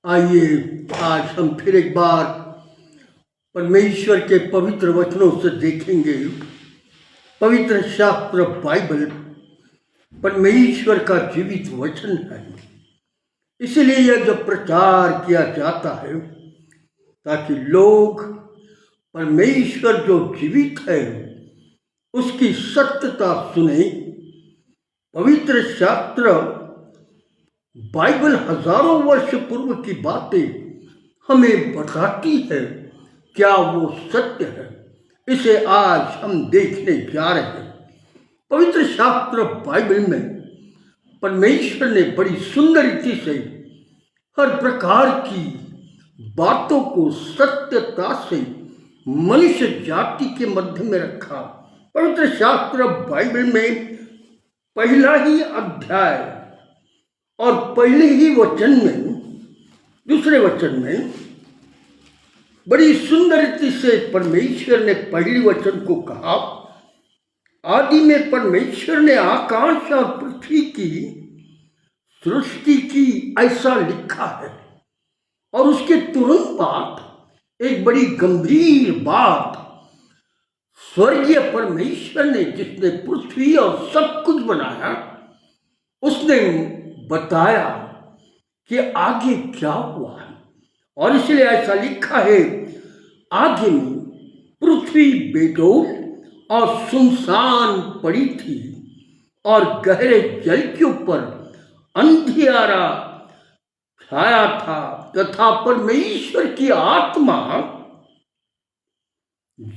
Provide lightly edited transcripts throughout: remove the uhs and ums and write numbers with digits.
आइए आज हम फिर एक बार परमेश्वर के पवित्र वचनों से देखेंगे। पवित्र शास्त्र बाइबल परमेश्वर का जीवित वचन है, इसलिए यह जब प्रचार किया जाता है ताकि लोग परमेश्वर जो जीवित है उसकी सत्यता सुने। पवित्र शास्त्र बाइबल हजारों वर्ष पूर्व की बातें हमें बताती है, क्या वो सत्य है? इसे आज हम देखने जा रहे हैं। पवित्र शास्त्र बाइबल में परमेश्वर ने बड़ी सुंदर रीति से हर प्रकार की बातों को सत्यता से मनुष्य जाति के मध्य में रखा। पवित्र शास्त्र बाइबल में पहला ही अध्याय और पहले ही वचन में, दूसरे वचन में बड़ी सुंदर रीति से परमेश्वर ने पहली वचन को कहा, आदि में परमेश्वर ने आकाश और पृथ्वी की सृष्टि की, ऐसा लिखा है। और उसके तुरंत बाद एक बड़ी गंभीर बात, स्वर्गीय परमेश्वर ने जिसने पृथ्वी और सब कुछ बनाया, उसने बताया कि आगे क्या हुआ है। और इसलिए ऐसा लिखा है, आगे में पृथ्वी बेडौल और सुनसान पड़ी थी और गहरे जल के ऊपर अंधियारा छाया था तथा परमेश्वर की आत्मा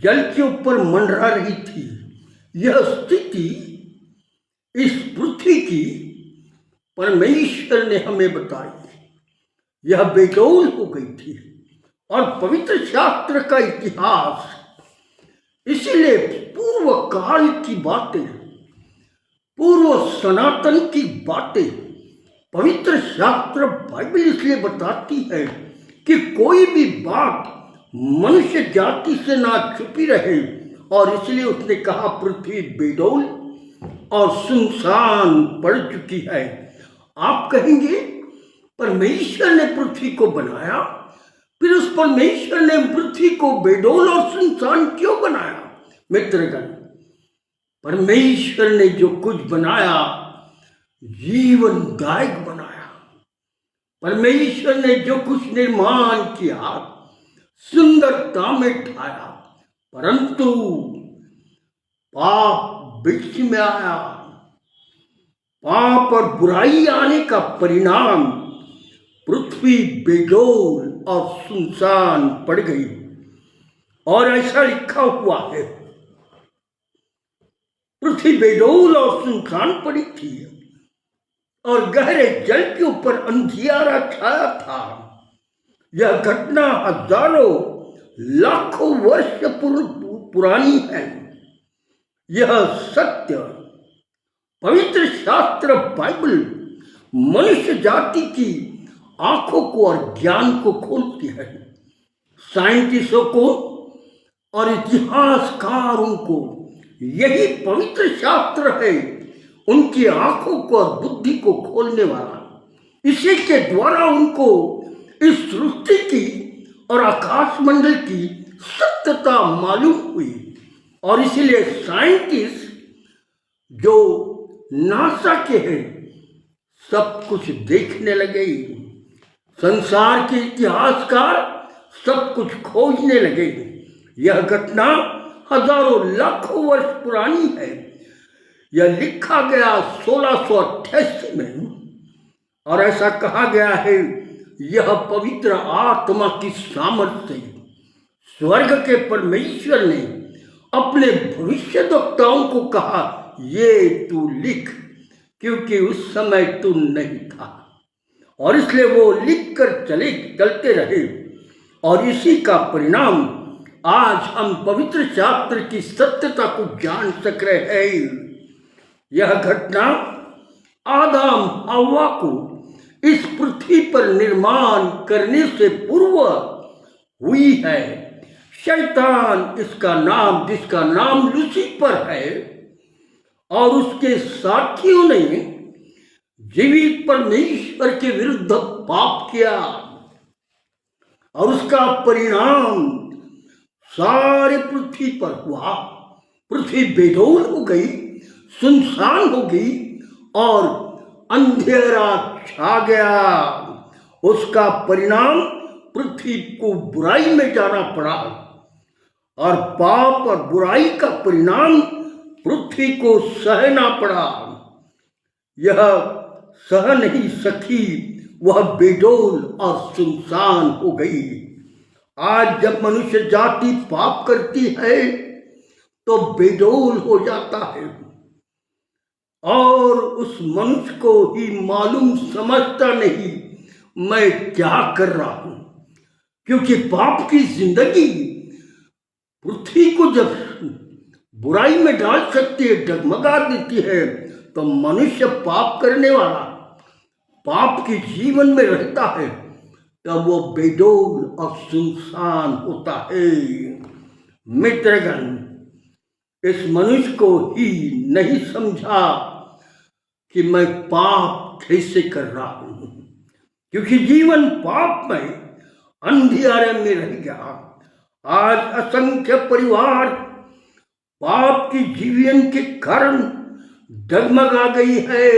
जल के ऊपर मंडरा रही थी। यह स्थिति इस पृथ्वी की परमेश्वर ने हमें बताई। यह बेडौल हो गई थी। और पवित्र शास्त्र का इतिहास इसीलिए पूर्व काल की बातें, पूर्व सनातन की बातें पवित्र शास्त्र बाइबल इसलिए बताती है कि कोई भी बात मनुष्य जाति से ना छुपी रहे। और इसलिए उसने कहा पृथ्वी बेडौल और सुनसान पड़ चुकी है। आप कहेंगे परमेश्वर ने पृथ्वी को बनाया, फिर उस परमेश्वर ने पृथ्वी को बेडौल और सुनसान क्यों बनाया? मित्रगण, परमेश्वर ने जो कुछ बनाया जीवनदायक बनाया। परमेश्वर ने जो कुछ निर्माण किया सुंदरता में ढाया, परंतु पाप बीच में आया। पाप और बुराई आने का परिणाम पृथ्वी बेडौल और सुनसान पड़ गई। और ऐसा लिखा हुआ है, पृथ्वी बेडौल और सुनसान पड़ी थी और गहरे जल के ऊपर अंधियारा छाया था। यह घटना हजारों लाखों वर्ष पुरानी है। यह सत्य पवित्र शास्त्र बाइबल मनुष्य जाति की आंखों को और ज्ञान को खोलती है। साइंटिस्टों को और इतिहासकारों को यही पवित्र शास्त्र है उनकी आंखों को और बुद्धि को खोलने वाला। इसी के द्वारा उनको इस सृष्टि की और आकाश मंडल की सत्यता मालूम हुई। और इसीलिए साइंटिस्ट जो नासा के हैं सब कुछ देखने लगे, संसार के इतिहासकार सब कुछ खोजने लगे। यह घटना हजारों लाखों वर्ष पुरानी है। यह लिखा गया 1688 में और ऐसा कहा गया है, यह पवित्र आत्मा की सामर्थ्य से स्वर्ग के परमेश्वर ने अपने भविष्यद्वक्ताओं को कहा, ये तू लिख, क्योंकि उस समय तू नहीं था। और इसलिए वो लिख कर चलते रहे। और इसी का परिणाम आज हम पवित्र शास्त्र की सत्यता को जान सक रहे हैं। यह घटना आदम हव्वा को इस पृथ्वी पर निर्माण करने से पूर्व हुई है। शैतान इसका नाम, जिसका नाम लूसीफर है, और उसके साथियों ने जीवित परमेश्वर के विरुद्ध पाप किया। और उसका परिणाम सारे पृथ्वी पर हुआ। पृथ्वी बेडौल हो गई, सुनसान हो गई और अंधेरा छा गया। उसका परिणाम पृथ्वी को बुराई में जाना पड़ा और पाप और बुराई का परिणाम पृथ्वी को सहना पड़ा। यह सह नहीं सकी, वह बेडौल और सुनसान हो गई। आज जब मनुष्य जाति पाप करती है तो बेडौल हो जाता है और उस मनुष्य को ही मालूम समझता नहीं मैं क्या कर रहा हूं, क्योंकि पाप की जिंदगी पृथ्वी को जब बुराई में डाल सकती है, डगमगा देती है, तो मनुष्य पाप करने वाला पाप के जीवन में रहता है तब वो बेडौल और सुनसान होता है। मित्रगण, इस मनुष्य को ही नहीं समझा कि मैं पाप कैसे कर रहा हूं, क्योंकि जीवन पाप में अंधियारे में रह गया। आज असंख्य परिवार पाप की जीवन के कारण डगमगा गई है।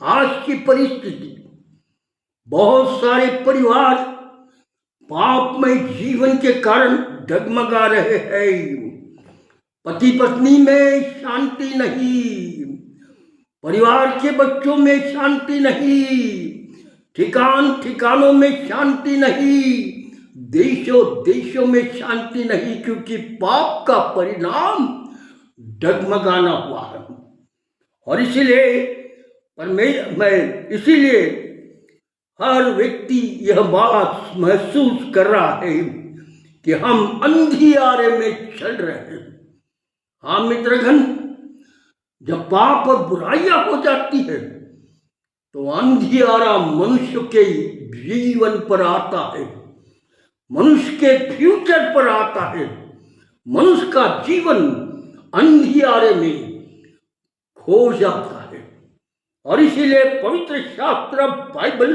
आज की परिस्थिति, बहुत सारे परिवार पापमय जीवन के कारण डगमगा रहे हैं। पति पत्नी में शांति नहीं, परिवार के बच्चों में शांति नहीं, ठिकानों में शांति नहीं, देशों देशों में शांति नहीं, क्योंकि पाप का परिणाम डगमगाना हुआ है। और इसीलिए हर व्यक्ति यह बात महसूस कर रहा है कि हम अंधियारे में चल रहे हैं। हाँ मित्रगण, जब पाप और बुराइयां हो जाती है तो अंधियारा मनुष्य के जीवन पर आता है, मनुष्य के फ्यूचर पर आता है। मनुष्य का जीवन अंधियारे में खो जाता है। और इसीलिए पवित्र शास्त्र बाइबल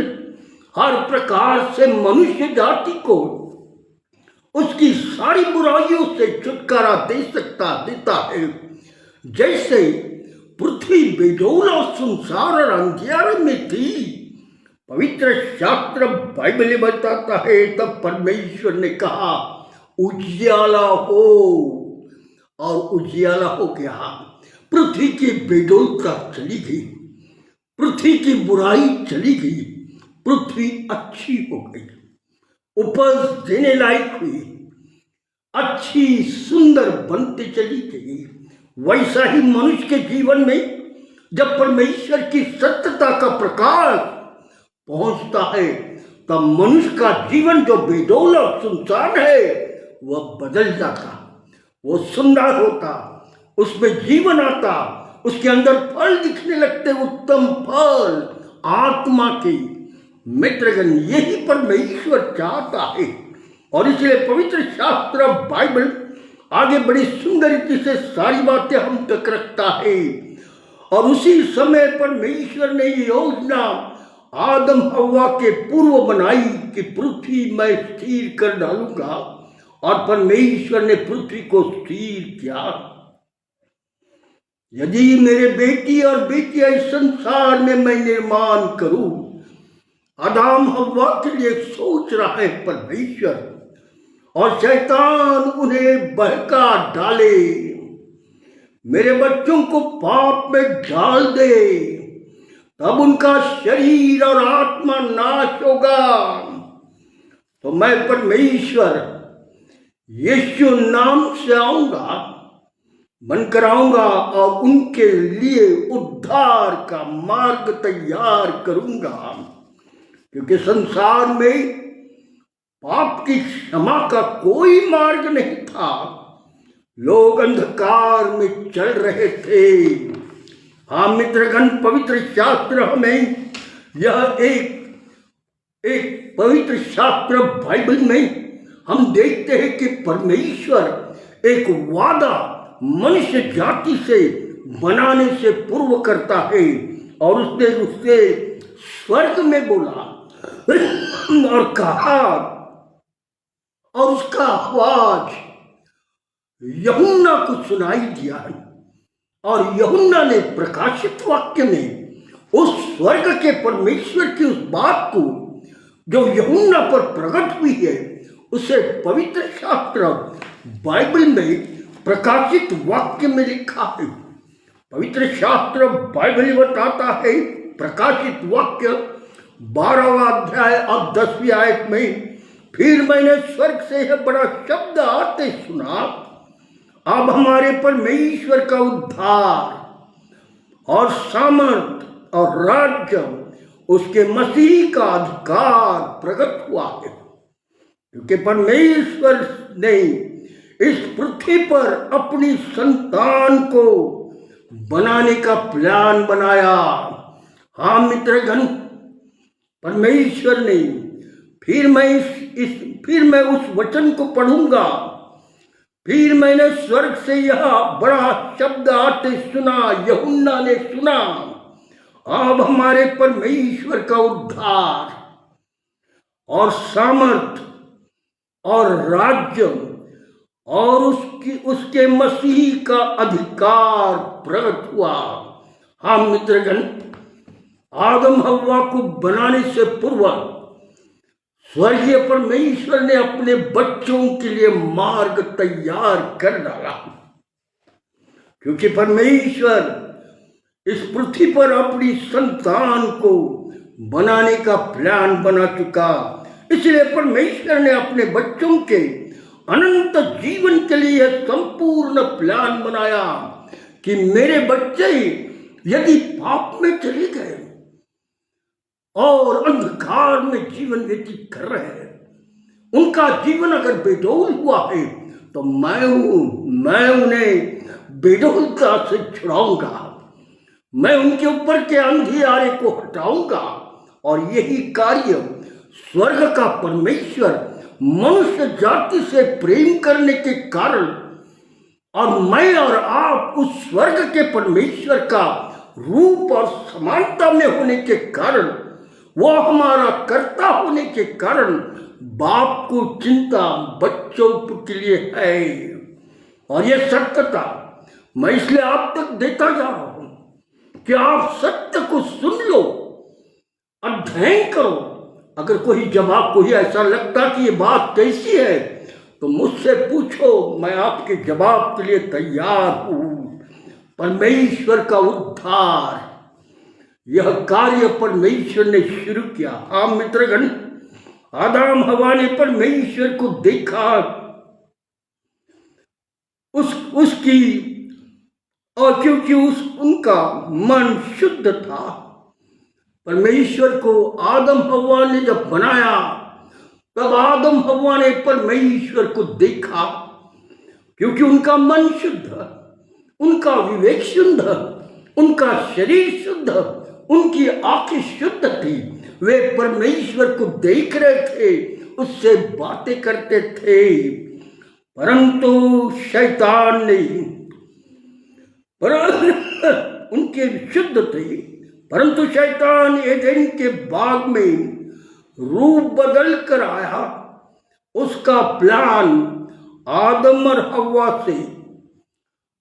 हर प्रकार से मनुष्य जाति को उसकी सारी बुराइयों से छुटकारा देता है। जैसे पृथ्वी बेडौल और सुनसान और अंधियारे में थी, पवित्र शास्त्र बाइबल बताता है, तब परमेश्वर ने कहा उजियाला हो, और उजियाला हो गया। पृथ्वी की बेडौलता चली गई, पृथ्वी की बुराई चली गई, पृथ्वी अच्छी हो गई, उपज देने लायक हुई, अच्छी सुंदर बनती चली गई। वैसा ही मनुष्य के जीवन में जब परमेश्वर की सत्यता का प्रकाश पहुंचता है तब मनुष्य का जीवन जो बेडौल और सुनसान है वह बदल जाता, वो सुंदर होता, उसमें जीवन आता, उसके अंदर फल दिखने लगते, उत्तम फल आत्मा के। मित्रगण, यही परमेश्वर चाहता है। और इसलिए पवित्र शास्त्र बाइबल आगे बड़ी सुंदर रीति से सारी बातें हम तक रखता है। और उसी समय परमेश्वर ने योजना आदम हव्वा के पूर्व बनाई कि पृथ्वी मैं स्थिर कर डालूंगा, और परमेश्वर ने पृथ्वी को स्थिर किया। यदि मेरे बेटी और बेटियां इस संसार में मैं निर्माण करूं, आदम हव्वा के लिए सोच रहा है परमेश्वर, और शैतान उन्हें बहका डाले, मेरे बच्चों को पाप में डाल दे, तब उनका शरीर और आत्मा नाश होगा। तो मैं परमेश्वर यीशु नाम से आऊंगा, बनकर आऊंगा और उनके लिए उद्धार का मार्ग तैयार करूंगा, क्योंकि संसार में पाप की क्षमा का कोई मार्ग नहीं था। लोग अंधकार में चल रहे थे। हाँ मित्रगण, पवित्र शास्त्र हमें यह एक पवित्र शास्त्र बाइबल में हम देखते हैं कि परमेश्वर एक वादा मनुष्य जाति से बनाने से पूर्व करता है, और उसने उससे स्वर्ग में बोला और कहा और उसका आवाज यूहन्ना को सुनाई दिया। और यूहन्ना ने प्रकाशित वाक्य में उस स्वर्ग के परमेश्वर की उस बात को जो यूहन्ना पर प्रकट हुई है, उसे पवित्र शास्त्र बाइबल में प्रकाशित वाक्य में लिखा है। पवित्र शास्त्र बाइबल बताता है, प्रकाशित वाक्य 12वां अध्याय और 10वीं आयत में, फिर मैंने स्वर्ग से यह बड़ा शब्द आते सुना, अब हमारे परमेश्वर का उद्धार और सामर्थ और राज्य उसके मसीह का अधिकार प्रकट हुआ है, क्योंकि परमेश्वर ने इस पृथ्वी पर अपनी संतान को बनाने का प्लान बनाया। हाँ मित्रगण, परमेश्वर ने फिर मैं उस वचन को पढ़ूंगा। फिर मैंने स्वर्ग से यह बड़ा शब्द आते सुना, यूहन्ना ने सुना, अब हमारे परमेश्वर का उद्धार और सामर्थ और राज्य और उसके मसीह का अधिकार प्रकट हुआ। हाँ मित्रगण, आदम हव्वा को बनाने से पूर्व स्वर्गीय परमेश्वर ने अपने बच्चों के लिए मार्ग तैयार कर डाला, क्योंकि परमेश्वर इस पृथ्वी पर अपनी संतान को बनाने का प्लान बना चुका। इसलिए परमेश्वर ने अपने बच्चों के अनंत जीवन के लिए संपूर्ण प्लान बनाया कि मेरे बच्चे यदि पाप में चले गए और अंधकार में जीवन व्यतीत कर रहे हैं, उनका जीवन अगर बेडौल हुआ है, तो मैं उन्हें बेडौलता से छुड़ाऊंगा, मैं उनके ऊपर के अंधियारे को हटाऊंगा। और यही कार्य स्वर्ग का परमेश्वर मनुष्य जाति से प्रेम करने के कारण, और मैं और आप उस स्वर्ग के परमेश्वर का रूप और समानता में होने के कारण, वो हमारा कर्ता होने के कारण, बाप को चिंता बच्चों के लिए है। और ये सत्यता मैं इसलिए आप तक देता जा रहा हूं कि आप सत्य को सुन लो, अध्ययन करो। अगर कोई ऐसा लगता कि ये बात कैसी है, तो मुझसे पूछो, मैं आपके जवाब के लिए तैयार हूं। परमेश्वर का उद्धार, यह कार्य परमेश्वर ने शुरू किया। हाँ मित्रगण, आदम हवा ने परमेश्वर को देखा, उसकी और क्योंकि उनका मन शुद्ध था, परमेश्वर को आदम हवा ने जब बनाया, तब आदम हवा ने परमेश्वर को देखा, क्योंकि उनका मन शुद्ध, उनका विवेक शुद्ध, उनका शरीर शुद्ध, उनकी आंखें शुद्ध थी। वे परमेश्वर को देख रहे थे, उससे बातें करते थे। परंतु शैतान ने, उनके शुद्ध थे, परंतु शैतान एदेन के बाग में रूप बदल कर आया। उसका प्लान आदम और हव्वा से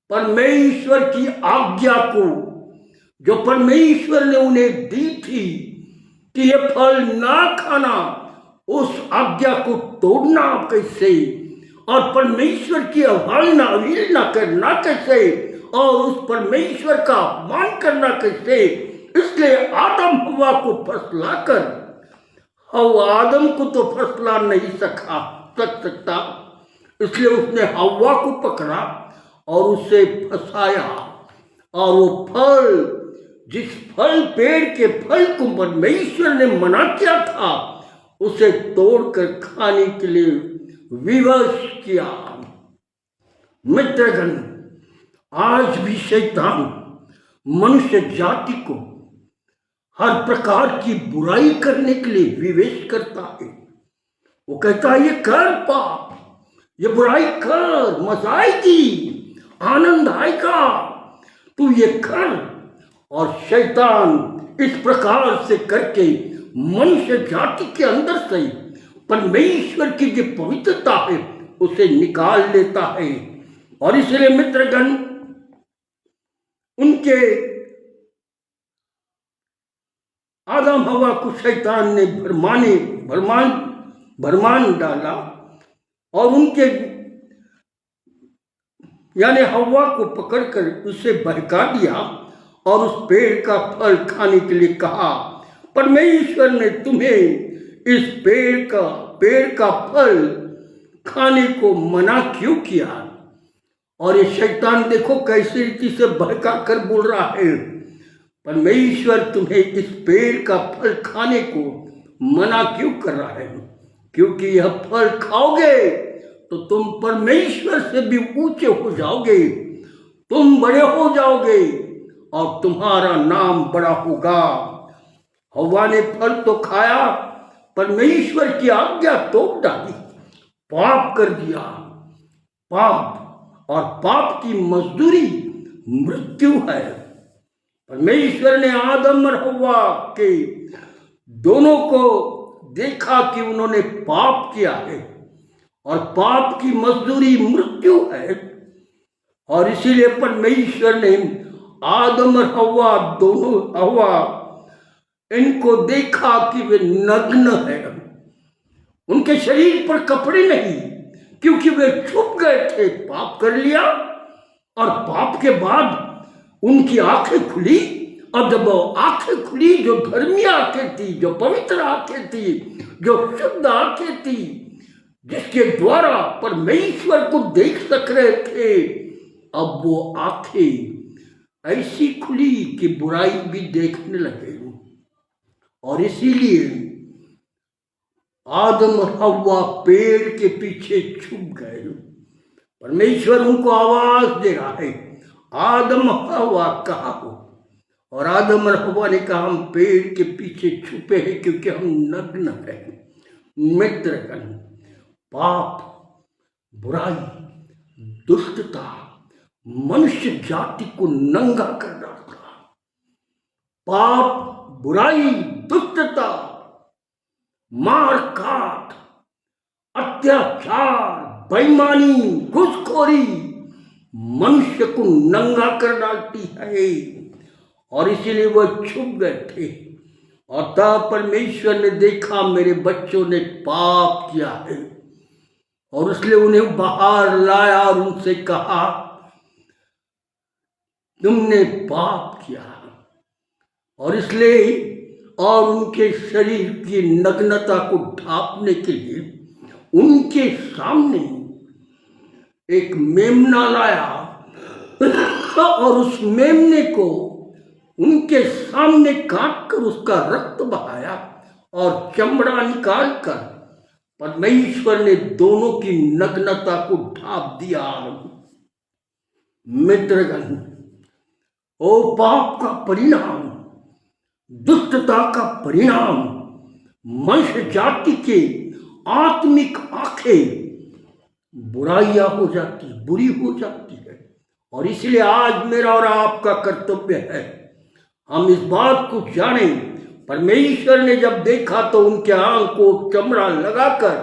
परमेश्वर की आज्ञा को, जो परमेश्वर ने उन्हें दी थी कि ये फल ना खाना, उस आज्ञा को तोड़ना कैसे, और परमेश्वर की अवहेलना करना कैसे, और उस परमेश्वर का अपमान करना कैसे। इसलिए आदम हव्वा को फसलाकर, हव्वा आदम को तो फसला नहीं सकता, इसलिए उसने हव्वा को पकड़ा और उसे फंसाया। और वो फल, जिस पेड़ के फल को परमेश्वर ने मना किया था, उसे तोड़कर खाने के लिए विवश किया। मित्रगण, आज भी शैतान मनुष्य जाति को हर प्रकार की बुराई करने के लिए विवेश करता है। वो कहता है, ये कर पाप, ये बुराई कर, मजा आएगी, आनंद आएगा, तू ये कर। और शैतान इस प्रकार से करके मनुष्य जाति के अंदर से परमेश्वर की जो पवित्रता है उसे निकाल लेता है। और इसलिए मित्रगण, उनके आदम हवा को शैतान ने भरमान डाला और उनके यानी हवा को पकड़कर उसे बहका दिया और उस पेड़ का फल खाने के लिए कहा। परमेश्वर ने तुम्हें इस पेड़ का फल खाने को मना क्यों किया? और ये शैतान देखो कैसी रीति से बहका कर बोल रहा है, परमेश्वर तुम्हें इस पेड़ का फल खाने को मना क्यों कर रहा है? क्योंकि यह फल खाओगे तो तुम परमेश्वर से भी ऊंचे हो जाओगे, तुम बड़े हो जाओगे और तुम्हारा नाम बड़ा होगा। हव्वा ने फल तो खाया, परमेश्वर की आज्ञा तोड़ डाली, पाप कर दिया। पाप और पाप की मजदूरी मृत्यु है। परमेश्वर ने आदम और हव्वा के दोनों को देखा कि उन्होंने पाप किया है और पाप की मजदूरी मृत्यु है। और इसीलिए परमेश्वर ने आदम और हव्वा इनको देखा कि वे नग्न है। उनके शरीर पर कपड़े नहीं, क्योंकि वे छुप गए थे, पाप कर लिया। और पाप के बाद उनकी आंखें खुली, और जब वो आंखें खुली, जो धर्मी आंखें थी, जो पवित्र आंखें थी, जो शुद्ध आंखें थी, जिसके द्वारा परमेश्वर को देख सक रहे थे, अब वो आंखें ऐसी खुली कि बुराई भी देखने लगे। और इसीलिए आदम और हव्वा पेड़ के पीछे छुप गए। परमेश्वर उनको आवाज दे रहा है, आदम हव्वा कहाँ हो? और आदम और हव्वा ने कहा, हम पेड़ के पीछे छुपे हैं क्योंकि हम नग्न हैं। मित्रगण, पाप, बुराई, दुष्टता मनुष्य जाति को नंगा कर डालता। पाप, बुराई, दुष्टता, मार काट, अत्याचार, बेईमानी, घूसखोरी मनुष्य को नंगा कर डालती है। और इसीलिए वह छुप गए थे। और तब परमेश्वर ने देखा मेरे बच्चों ने पाप किया है, और इसलिए उन्हें बाहर लाया और उनसे कहा, तुमने पाप किया। और इसलिए और उनके शरीर की नग्नता को ढांपने के लिए उनके सामने एक मेमना लाया और उस मेमने को उनके सामने काट कर उसका रक्त बहाया और चमड़ा निकालकर परमेश्वर ने दोनों की नग्नता को ढांप दिया। मित्रगण, ओ पाप का परिणाम, दुष्टता का परिणाम, मनुष्य जाति के आत्मिक आंखें बुराइयां हो जाती, बुरी हो जाती है। और इसलिए आज मेरा और आपका कर्तव्य है, हम इस बात को जानें। परमेश्वर ने जब देखा तो उनके आंख को चमड़ा लगाकर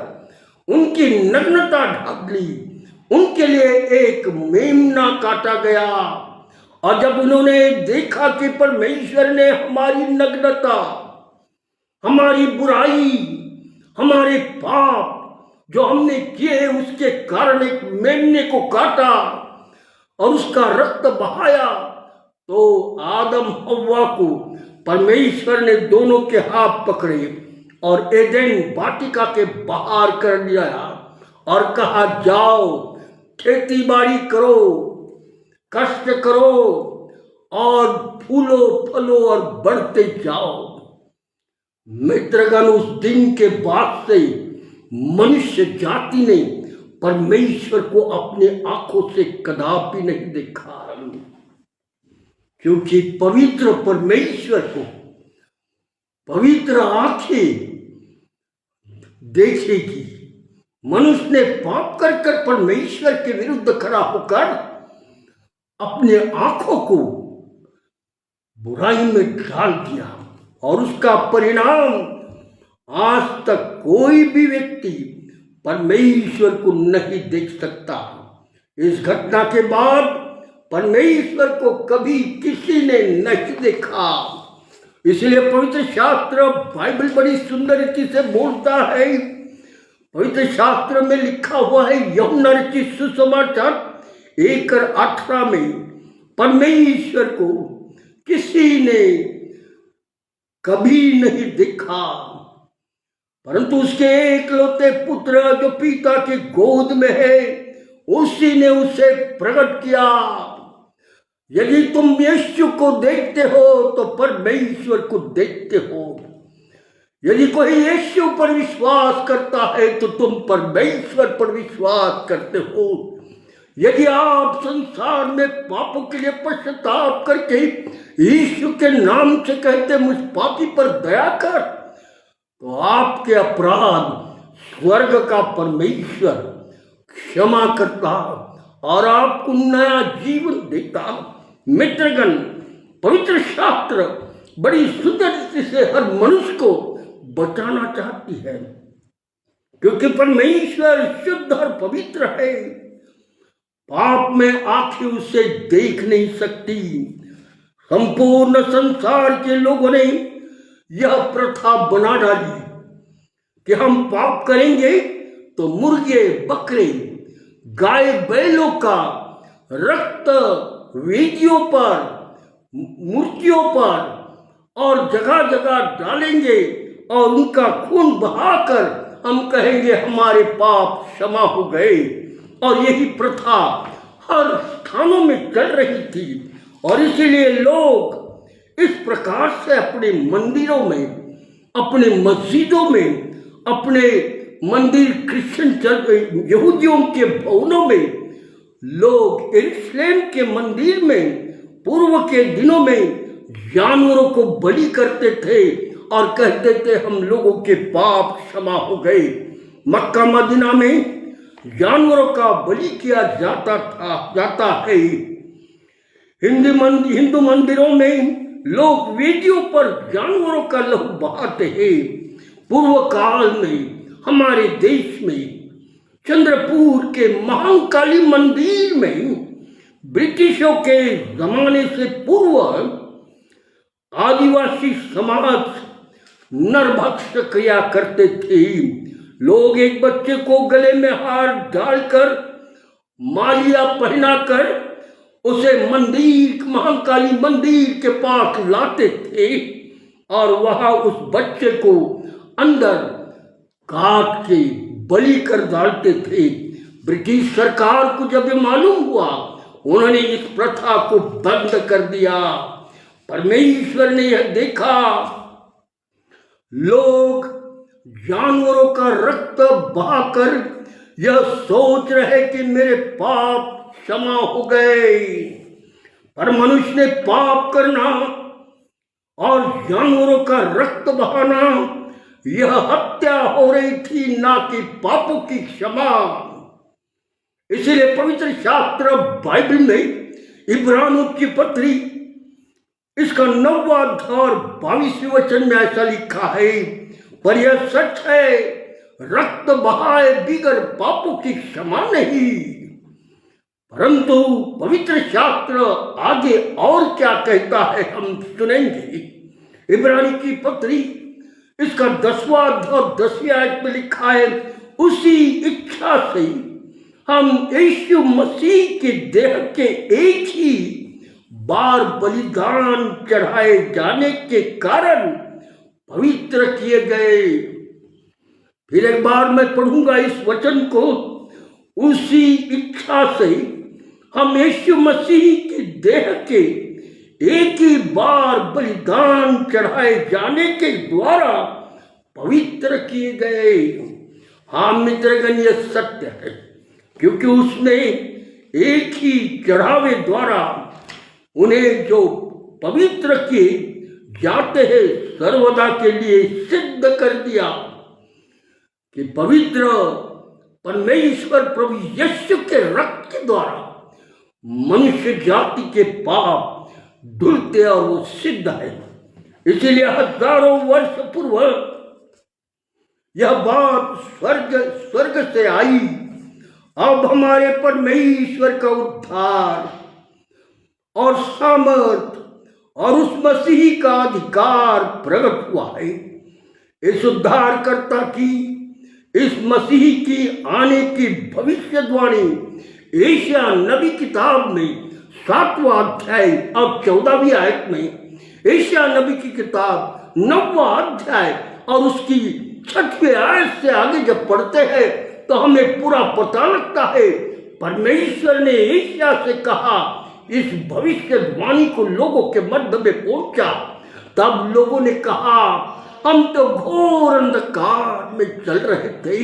उनकी नग्नता ढक ली, उनके लिए एक मेमना काटा गया। और जब उन्होंने देखा कि परमेश्वर ने हमारी नग्नता, हमारी बुराई, हमारे पाप जो हमने किए उसके कारण एक मेमने को काटा और उसका रक्त बहाया, तो आदम हव्वा को परमेश्वर ने दोनों के हाथ पकड़े और एदेन वाटिका के बाहर कर दिया और कहा, जाओ खेती बाड़ी करो, कष्ट करो और फूलो फलो और बढ़ते जाओ। मित्रगण, उस दिन के बाद से मनुष्य जाति ने परमेश्वर को अपने आंखों से कदापि नहीं देखा, क्योंकि पवित्र परमेश्वर को पवित्र आंखें देखेगी। मनुष्य ने पाप कर कर परमेश्वर के विरुद्ध खड़ा होकर अपने आंखों को बुराई में डाल दिया और उसका परिणाम आज तक कोई भी व्यक्ति परमेश्वर को नहीं देख सकता। इस घटना के बाद परमेश्वर को कभी किसी ने नहीं देखा। इसलिए पवित्र शास्त्र बाइबल बड़ी सुंदर रीति से बोलता है। पवित्र शास्त्र में लिखा हुआ है, यूहन्ना रचित सुसमाचार 1:18 में, परमेश्वर को किसी ने कभी नहीं देखा, परंतु उसके एकलौते पुत्र जो पिता के गोद में है, उसी ने उसे प्रकट किया। यदि तुम यीशु को देखते हो तो परमेश्वर को देखते हो। यदि कोई यीशु पर विश्वास करता है तो तुम परमेश्वर पर विश्वास करते हो। यदि आप संसार में पापों के लिए पश्चाताप करके यीशु के नाम से कहते मुझ पापी पर दया कर, तो आपके अपराध स्वर्ग का परमेश्वर क्षमा करता और आपको नया जीवन देता। मित्रगण, पवित्र शास्त्र बड़ी सुंदर रीति से हर मनुष्य को बचाना चाहती है, क्योंकि परमेश्वर शुद्ध और पवित्र है। पाप में आंखें उसे देख नहीं सकती। संपूर्ण संसार के लोगों ने यह प्रथा बना डाली कि हम पाप करेंगे तो मुर्गे, बकरे, गाय, बैलों का रक्त वेदियों पर, मूर्तियों पर और जगह जगह डालेंगे और उनका खून बहाकर हम कहेंगे हमारे पाप क्षमा हो गए। और यही प्रथा हर स्थानों में चल रही थी और इसीलिए लोग इस प्रकार से अपने मंदिरों में, अपने मस्जिदों में, अपने मंदिर क्रिश्चियन यहूदियों के भवनों में, लोग यरूशलेम के मंदिर में पूर्व के दिनों में जानवरों को बलि करते थे और कहते थे हम लोगों के पाप क्षमा हो गए। मक्का मदीना में जानवरों का बलि किया जाता है। हिंदू मंदिरों में लोग वेदियों पर जानवरों का लहू बहाते हैं। पूर्व काल में हमारे देश में चंद्रपुर के महाकाली मंदिर में ब्रिटिशों के जमाने से पूर्व आदिवासी समाज नरभक्ष किया करते थे। लोग एक बच्चे को गले में हार डालकर, मालिया पहनाकर उसे मंदिर, महाकाली मंदिर के पास लाते थे और वहां उस बच्चे को अंदर काट के बलि कर डालते थे। ब्रिटिश सरकार को जब ये मालूम हुआ, उन्होंने इस प्रथा को बंद कर दिया। परमेश्वर ने यह देखा, लोग जानवरों का रक्त बहाकर यह सोच रहे कि मेरे पाप क्षमा हो गए, पर मनुष्य ने पाप करना और जानवरों का रक्त बहाना, यह हत्या हो रही थी, ना कि पापों की क्षमा। इसीलिए पवित्र शास्त्र बाइबल में इब्रानियों की पत्री इसका 9वां अध्याय और 22वें वचन में ऐसा लिखा है, पर यह सच है, रक्त बहाए बिगर पापों की क्षमा नहीं। परंतु पवित्र शास्त्र आगे और क्या कहता है हम सुनेंगे। इब्रानी की पत्री इसका 10वां अध्याय 10वीं आयत में लिखा है, उसी इच्छा से हम यीशु मसीह के देह के एक ही बार बलिदान चढ़ाए जाने के कारण पवित्र किए गए। फिर एक बार मैं पढ़ूंगा इस वचन को, उसी इच्छा से हम यीशु मसीह के देह के एक ही बार बलिदान चढ़ाए जाने के द्वारा पवित्र किए गए। हाँ मित्रगण, यह सत्य है, क्योंकि उसने एक ही चढ़ावे द्वारा उन्हें जो पवित्र किए जाते हैं सर्वदा के लिए सिद्ध कर दिया कि पवित्र परमेश्वर प्रभु यीशु के रक्त के द्वारा मनुष्य जाति के पाप धुलते और वो सिद्ध है। इसीलिए हजारों वर्ष पूर्व यह बात स्वर्ग स्वर्ग से आई। अब हमारे परमेश्वर का उद्धार और सामर्थ और उस मसीह का अधिकार प्रकट हुआ है। इस उद्धारकर्ता की, इस मसीह की आने की भविष्यवाणी एशिया नबी किताब में 7वां अध्याय और 14वीं आयत में, एशिया नबी की किताब 9वां अध्याय और उसकी 6वीं आयत से आगे जब पढ़ते हैं तो हमें पूरा पता लगता है। परमेश्वर ने एशिया से कहा, इस भविष्यवाणी को लोगों के मध्य में पहुंचा। तब लोगों ने कहा, हम तो घोर अंधकार में चल रहे थे,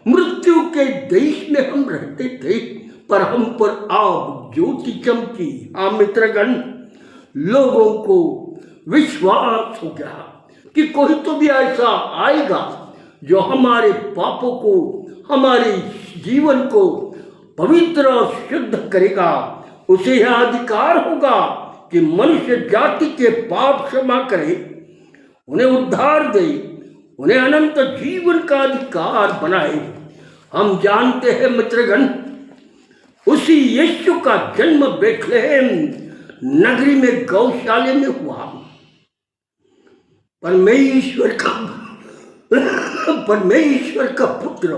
मृत्यु के देश में हम रहते थे, पर हम पर अब ज्योति चमकी। हाँ मित्रगण, लोगों को विश्वास हो गया कि कोई तो भी ऐसा आएगा जो हमारे पापों को, हमारे जीवन को पवित्र और शुद्ध करेगा। उसे यह अधिकार होगा कि मनुष्य जाति के पाप क्षमा करे, उन्हें उद्धार दे, उन्हें अनंत जीवन का अधिकार बनाए। हम जानते हैं मित्रगण, उसी यीशु का जन्म बेथलेहम नगरी में गौशाले में हुआ। परमेश्वर का पुत्र।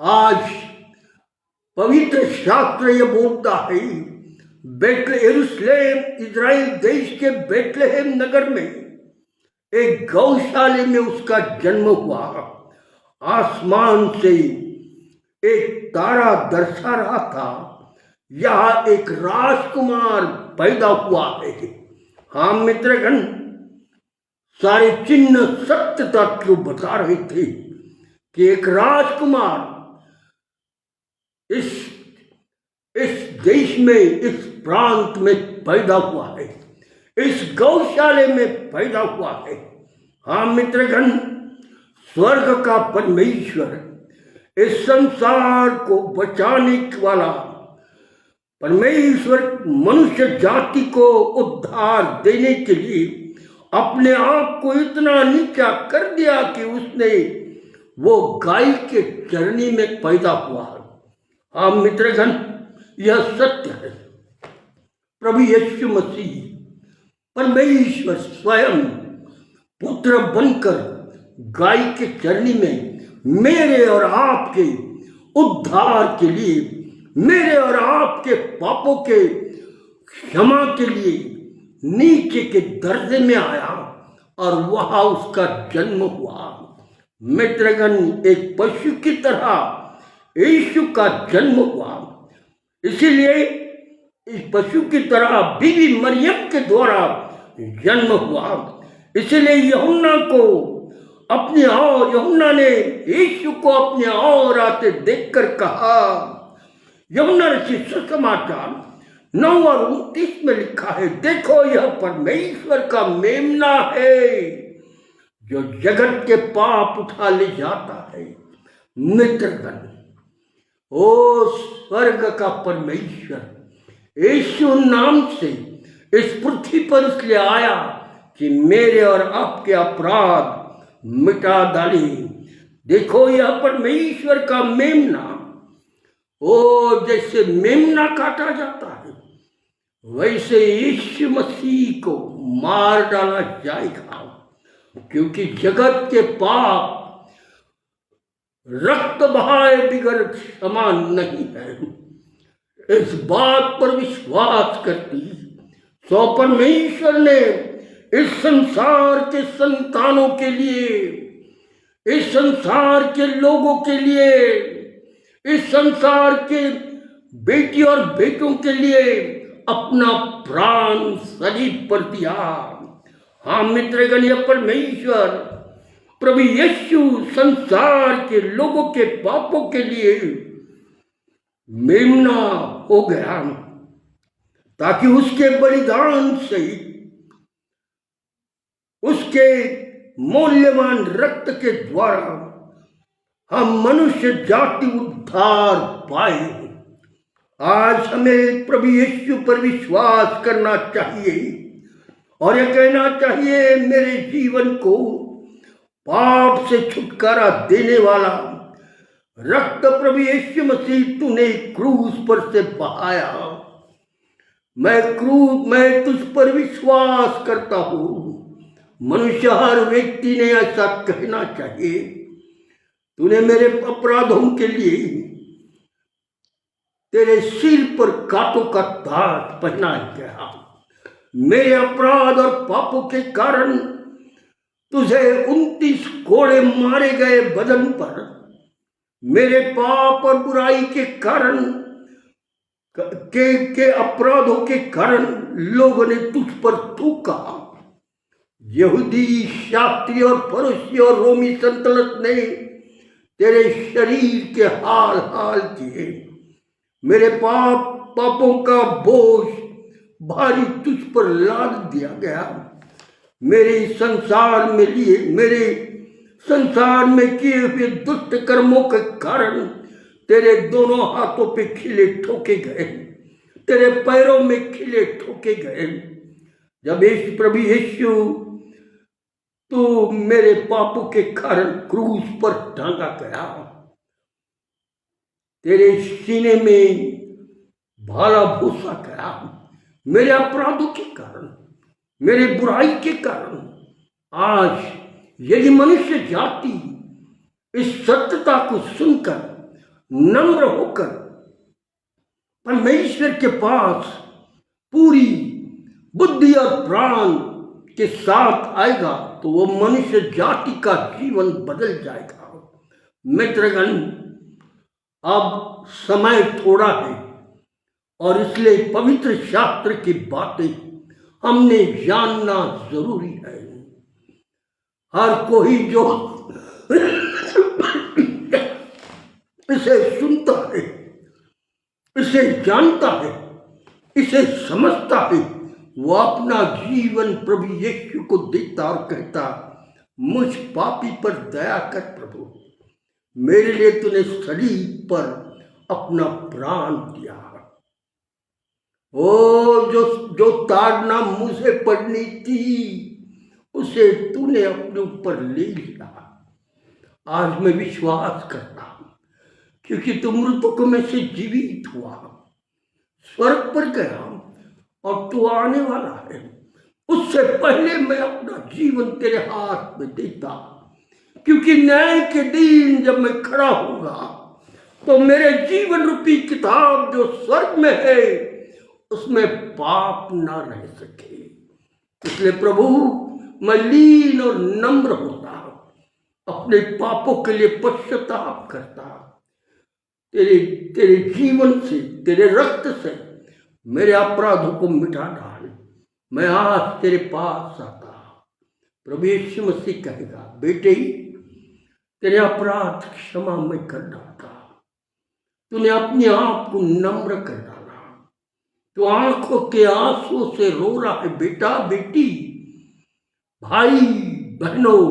आज पवित्र शास्त्र यह बोलता है, यरूशलेम इजराइल देश के बेथलेहम नगर में एक गौशाले में उसका जन्म हुआ। आसमान से एक तारा दर्शा रहा था, यहाँ एक राजकुमार पैदा हुआ है। हाँ मित्रगण, सारे चिन्ह सत्यता क्यों बता रहे थे कि एक राजकुमार इस देश में, इस प्रांत में पैदा हुआ है, इस गौशाले में पैदा हुआ है। हाँ मित्रगण, स्वर्ग का परमेश्वर, इस संसार को बचाने वाला परमेश्वर मनुष्य जाति को उद्धार देने के लिए अपने आप को इतना नीचा कर दिया कि उसने वो गाय के चरनी में पैदा हुआ। हाँ मित्रगण, यह सत्य है। प्रभु यीशु मसीह परमेश्वर स्वयं पुत्र बनकर गाय के चरनी में मेरे और आपके उद्धार के लिए, मेरे और आपके पापों के क्षमा के लिए नीचे के दर्जे में आया और वहां उसका जन्म हुआ। मित्रगण, एक पशु की तरह यीशु का जन्म हुआ। इसीलिए इस पशु की तरह बीबी मरियम के द्वारा जन्म हुआ। इसीलिए यूहन्ना ने यीशु को अपने और आते देखकर कहा, यूहन्ना रचित सुसमाचार 9 और 29 में लिखा है, देखो यह परमेश्वर का मेमना है जो जगत के पाप उठा ले जाता है। मित्रगण, ओ स्वर्ग का परमेश्वर यीशु नाम से इस पृथ्वी पर इसलिए आया कि मेरे और आपके अपराध मिटा डाले। देखो यह परमेश्वर का मेमना, ओ जैसे मेमना काटा जाता है वैसे यीशु मसीह को मार डाला जाएगा, क्योंकि जगत के पाप रक्त बहाए बिगर क्षमा नहीं है। इस बात पर विश्वास करती सो परमेश्वर ने इस संसार के संतानों के लिए, इस संसार के लोगों के लिए, इस संसार के बेटी और बेटों के लिए अपना प्राण सलीब पर दिया। हाँ मित्रगण, यह परमेश्वर प्रभु यीशु संसार के लोगों के पापों के लिए मेमना हो गया, ताकि उसके बलिदान से, उसके मूल्यवान रक्त के द्वारा हम मनुष्य जाति उद्धार पाए। आज हमें प्रभु यीशु पर विश्वास करना चाहिए और यह कहना चाहिए, मेरे जीवन को पाप से छुटकारा देने वाला रक्त प्रभु यीशु मसीह तूने क्रूस पर से बहाया। मैं तुझ पर विश्वास करता हूं। मनुष्य हर व्यक्ति ने ऐसा कहना चाहिए। तूने मेरे अपराधों के लिए तेरे सिर पर कांटों का ताज पहनाया गया। मेरे अपराध और पापों के कारण तुझे 29 कोड़े मारे गए बदन पर। मेरे पाप और बुराई के कारण के अपराधों के कारण लोगों ने तुझ पर थूका। यहूदी शास्त्री और फरीसी और रोमी सल्तनत ने तेरे शरीर के हाल हाल किए। मेरे पापों का बोझ भारी तुझ पर लाद दिया गया। मेरे संसार में किए हुए दुष्ट कर्मों के कारण तेरे दोनों हाथों पे खिले ठोके गए, तेरे पैरों में खिले ठोके गए। जब प्रभु यीशु तू मेरे पापों के कारण क्रूस पर टांगा गया, तेरे सीने में भाला भूसा गया। मेरे अपराधों के कारण, मेरे बुराई के कारण आज यदि मनुष्य जाति इस सत्यता को सुनकर नम्र होकर परमेश्वर के पास पूरी बुद्धि और प्राण के साथ आएगा तो वो मनुष्य जाति का जीवन बदल जाएगा। मित्रगण, अब समय थोड़ा है और इसलिए पवित्र शास्त्र की बातें हमने जानना जरूरी है। हर कोई जो इसे सुनता है, इसे जानता है, इसे समझता है, वो अपना जीवन प्रभु यीशु को देता और कहता, मुझ पापी पर दया कर प्रभु, मेरे लिए तूने सलीब पर अपना प्राण दिया। ओ जो ताड़ना मुझे पड़नी थी उसे तूने अपने ऊपर ले लिया। आज मैं विश्वास करता हूं क्योंकि तू मृतकों में से जीवित हुआ, स्वर्ग पर गया और तू आने वाला है। उससे पहले मैं अपना जीवन तेरे हाथ में देता, क्योंकि न्याय के दिन जब मैं खड़ा होऊंगा तो मेरे जीवन रूपी किताब जो स्वर्ग में है उसमें पाप ना रह सके। इसलिए प्रभु, मैं लीन और नम्र होता, अपने पापों के लिए पश्चाताप करता, तेरे जीवन से, तेरे रक्त से मेरे अपराधों को मिटा डाल। मैं आज तेरे पास आता। प्रभु यीशु मसीह कहेगा, बेटे तेरे अपराध क्षमा मैं कर डालता। तूने अपने आप को नम्र कर डाला, तो आंखों के आंसू से रो रहा है। बेटा बेटी, भाई बहनों,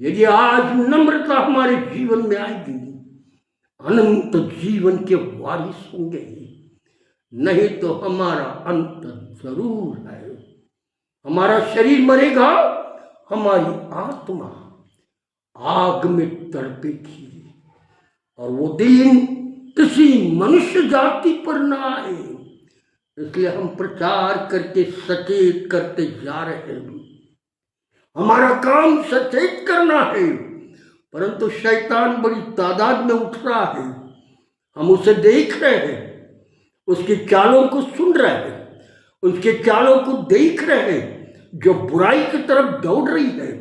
यदि आज नम्रता हमारे जीवन में आएगी, अनंत जीवन के वारिस होंगे। नहीं तो हमारा अंत जरूर है। हमारा शरीर मरेगा, हमारी आत्मा आग में तड़पेगी और वो दिन किसी मनुष्य जाति पर ना आए। इसलिए हम प्रचार करके सचेत करते जा रहे हैं। हमारा काम सचेत करना है, परंतु शैतान बड़ी तादाद में उठ रहा है। हम उसे देख रहे हैं, उसकी चालों को सुन रहे हैं, उसके चालों को देख रहे हैं, जो बुराई की तरफ दौड़ रही है,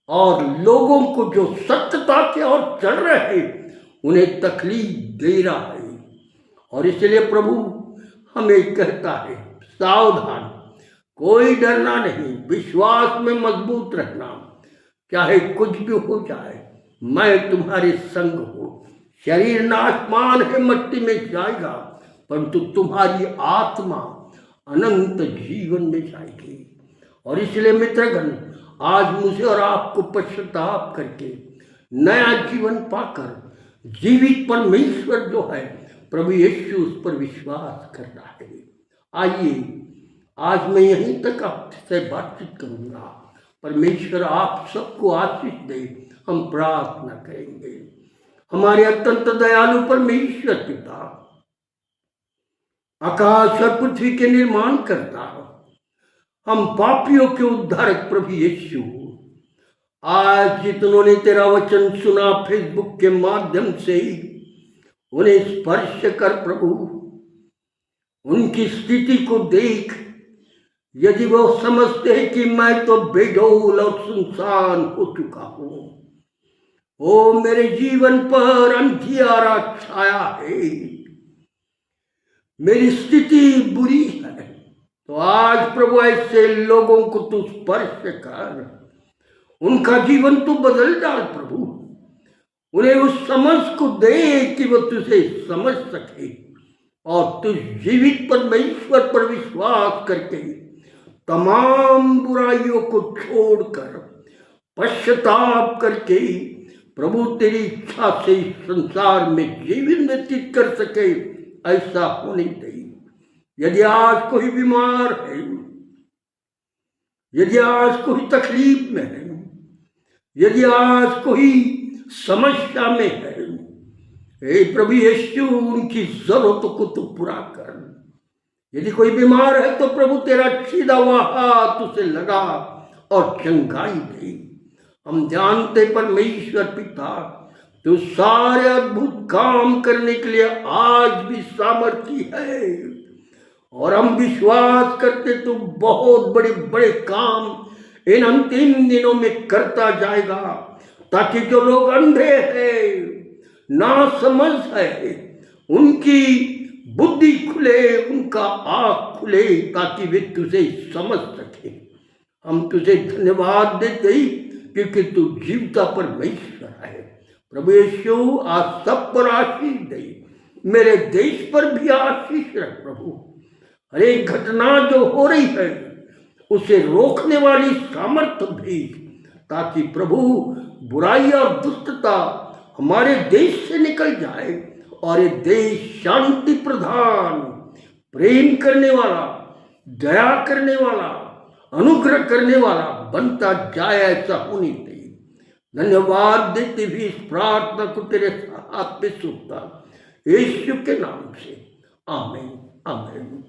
और लोगों को जो सत्यता की ओर चल रहे हैं उन्हें तकलीफ दे रहा है। और इसलिए प्रभु हमें कहता है, सावधान, कोई डरना नहीं, विश्वास में मजबूत रहना, चाहे कुछ भी हो जाए, मैं तुम्हारे संग हूँ। शरीर नाशमान है, मिट्टी में जाएगा, परंतु तुम्हारी आत्मा अनंत जीवन में जाएगी। और इसलिए मित्रगण, आज मुझे और आपको पश्चाताप करके नया जीवन पाकर जीवित परमेश्वर जो है प्रभु यीशु, उस पर विश्वास करना है। आइए, आज मैं यहीं तक आपसे बातचीत करूंगा परमेश्वर आप सबको आशीष दे, हम प्रार्थना करेंगे। हमारे अत्यंत दयालु परमेश्वर पिता, आकाश और पृथ्वी के निर्माण करता, हम पापियों के उद्धारक प्रभु यीशु, आज जितनों ने तेरा वचन सुना फेसबुक के माध्यम से, उन्हें स्पर्श कर प्रभु, उनकी स्थिति को देख। यदि वो समझते हैं कि मैं तो बेडौल और सुनसान हो चुका हूं, ओ मेरे जीवन पर अंधियारा छाया है, मेरी स्थिति बुरी है, तो आज प्रभु ऐसे लोगों को तू स्पर्श कर, उनका जीवन तू बदल डाल प्रभु। उन्हें उस समझ को दे कि वो तुझे समझ सके और तुझ जीवित परमेश्वर पर विश्वास करके तमाम बुराइयों को छोड़कर पश्चाताप करके प्रभु तेरी इच्छा से संसार में जीवन व्यतीत कर सके, ऐसा होने दे। यदि आज कोई बीमार है, यदि आज कोई तकलीफ में है, यदि आज कोई समस्या में है, हे प्रभु यीशु उनकी जरूरतों को तू पूरा कर। यदि कोई बीमार है तो प्रभु तेरा सीधा हुआ हाथ उसे लगा और चंगाई दे। हम जानते परमेश्वर पिता तू सारे अद्भुत काम करने के लिए आज भी सामर्थी है, और हम विश्वास करते तू बहुत बड़े बड़े काम इन अंतिम दिनों में करता जाएगा, ताकि जो लोग अंधे हैं, ना समझ है, उनकी बुद्धि खुले, उनका आँख खुले, ताकि वे तुझे समझ सके। हम तुझे धन्यवाद देते ही क्योंकि तू जीवता परमेश्वर है। प्रभु यीशु आज सब पर आशीष दे, मेरे देश पर भी आशीष रख प्रभु। हर एक घटना जो हो रही है उसे रोकने वाली सामर्थ्य भेज, ताकि प्रभु बुराई और दुष्टता हमारे देश से निकल जाए और ये देश शांति प्रधान, प्रेम करने वाला, दया करने वाला, अनुग्रह करने वाला बनता जाए, ऐसा होनी चाहिए। धन्यवाद देते भी इस प्रार्थना को तेरे हाथ में सौंपता, यीशु के नाम से, आमीन आमीन।